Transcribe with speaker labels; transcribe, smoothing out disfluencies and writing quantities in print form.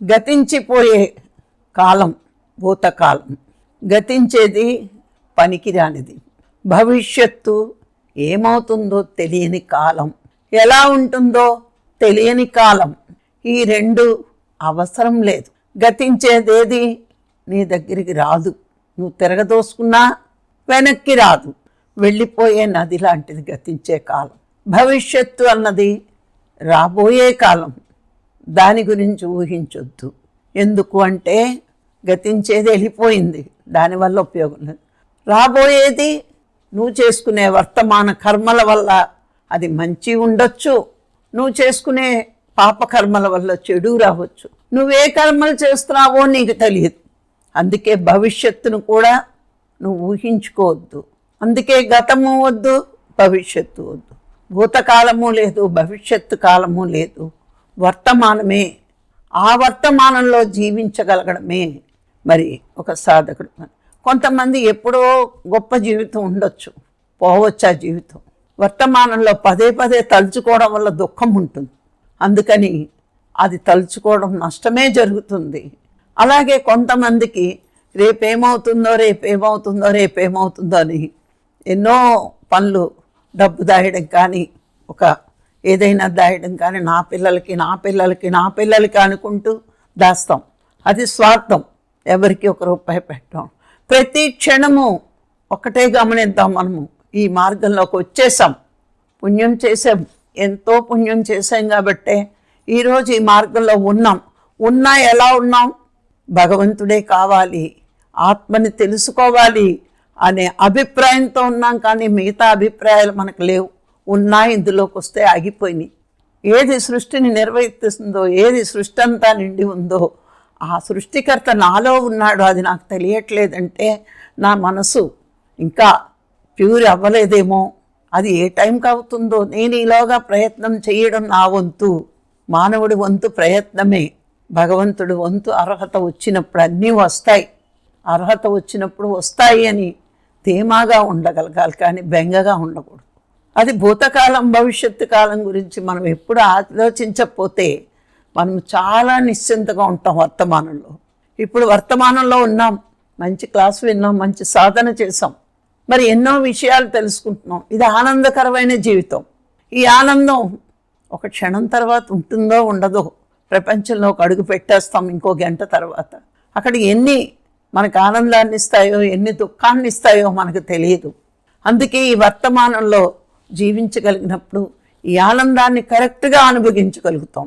Speaker 1: గతించిపోయే కాలం భూతకాలం, గతించేది పనికిరానిది. భవిష్యత్తు ఏమవుతుందో తెలియని కాలం, ఎలా ఉంటుందో తెలియని కాలం. ఈ రెండు అవసరం లేదు. గతించేదేది నీ దగ్గరికి రాదు. నువ్వు తిరగదోసుకున్నా వెనక్కి రాదు. వెళ్ళిపోయే నది లాంటిది గతించే కాలం. భవిష్యత్తు అన్నది రాబోయే కాలం. దాని గురించి ఊహించొద్దు. ఎందుకు అంటే గతించేది వెళ్ళిపోయింది, దానివల్ల ఉపయోగం లేదు. రాబోయేది నువ్వు చేసుకునే వర్తమాన కర్మల వల్ల అది మంచి ఉండొచ్చు, నువ్వు చేసుకునే పాపకర్మల వల్ల చెడు రావచ్చు. నువ్వే కర్మలు చేస్తున్నావో నీకు తెలియదు. అందుకే భవిష్యత్తును కూడా నువ్వు ఊహించుకోవద్దు. అందుకే గతము వద్దు, భవిష్యత్తు వద్దు. భూతకాలము లేదు, భవిష్యత్తు కాలము లేదు. వర్తమానమే. ఆ వర్తమానంలో జీవించగలగడమే మరి ఒక సాధకుడు. కొంతమంది ఎప్పుడో గొప్ప జీవితం ఉండొచ్చు, పోవచ్చు ఆ జీవితం. వర్తమానంలో పదే పదే తలుచుకోవడం వల్ల దుఃఖం ఉంటుంది. అందుకని అది తలుచుకోవడం నష్టమే జరుగుతుంది. అలాగే కొంతమందికి రేపేమవుతుందో రేపేమవుతుందో రేపేమవుతుందో అని ఎన్నో పనులు, డబ్బు దాయడం కానీ, ఒక ఏదైనా దాయడం కానీ, నా పిల్లలకి నా పిల్లలకి నా పిల్లలకి అనుకుంటూ దాస్తాం. అది స్వార్థం. ఎవరికి ఒక రూపాయి పెట్టాం. ప్రతి క్షణము ఒకటే గమనిద్దాం. మనము ఈ మార్గంలోకి వచ్చేసాం, పుణ్యం చేసాం, ఎంతో పుణ్యం చేసాం కాబట్టే ఈరోజు ఈ మార్గంలో ఉన్నా ఎలా ఉన్నాం? భగవంతుడే కావాలి, ఆత్మని తెలుసుకోవాలి అనే అభిప్రాయంతో ఉన్నాం. కానీ మిగతా అభిప్రాయాలు మనకు లేవు. ఇందులోకి వస్తే ఆగిపోయినాయి. ఏది సృష్టిని నిర్వర్తిస్తుందో, ఏది సృష్టి అంతా నిండి ఉందో, ఆ సృష్టికర్త నాలో ఉన్నాడు, అది నాకు తెలియట్లేదంటే నా మనసు ఇంకా ప్యూర్ అవ్వలేదేమో. అది ఏ టైంకి అవుతుందో నేను ఈలోగా ప్రయత్నం చేయడం నా వంతు. మానవుడి వంతు ప్రయత్నమే. భగవంతుడి వంతు అర్హత వచ్చినప్పుడు అన్నీ వస్తాయి. అర్హత వచ్చినప్పుడు వస్తాయి అని ధీమాగా ఉండగలగాలి, కానీ బెంగగా ఉండకూడదు. అది భూతకాలం భవిష్యత్తు కాలం గురించి మనం ఎప్పుడు ఆలోచించకపోతే మనం చాలా నిశ్చింతగా ఉంటాం వర్తమానంలో. ఇప్పుడు వర్తమానంలో ఉన్నాం, మంచి క్లాస్ విన్నాం, మంచి సాధన చేసాం, మరి ఎన్నో విషయాలు తెలుసుకుంటున్నాం. ఇది ఆనందకరమైన జీవితం. ఈ ఆనందం ఒక క్షణం తర్వాత ఉంటుందో ఉండదో. ప్రపంచంలో ఒక అడుగు పెట్టేస్తాం ఇంకో గంట తర్వాత. అక్కడ ఎన్ని మనకు ఆనందాన్ని ఇస్తాయో, ఎన్ని దుఃఖాన్ని ఇస్తాయో మనకు తెలియదు. అందుకే ఈ వర్తమానంలో జీవించగలిగినప్పుడు ఈ ఆనందాన్ని కరెక్ట్గా అనుభవించగలుగుతాం.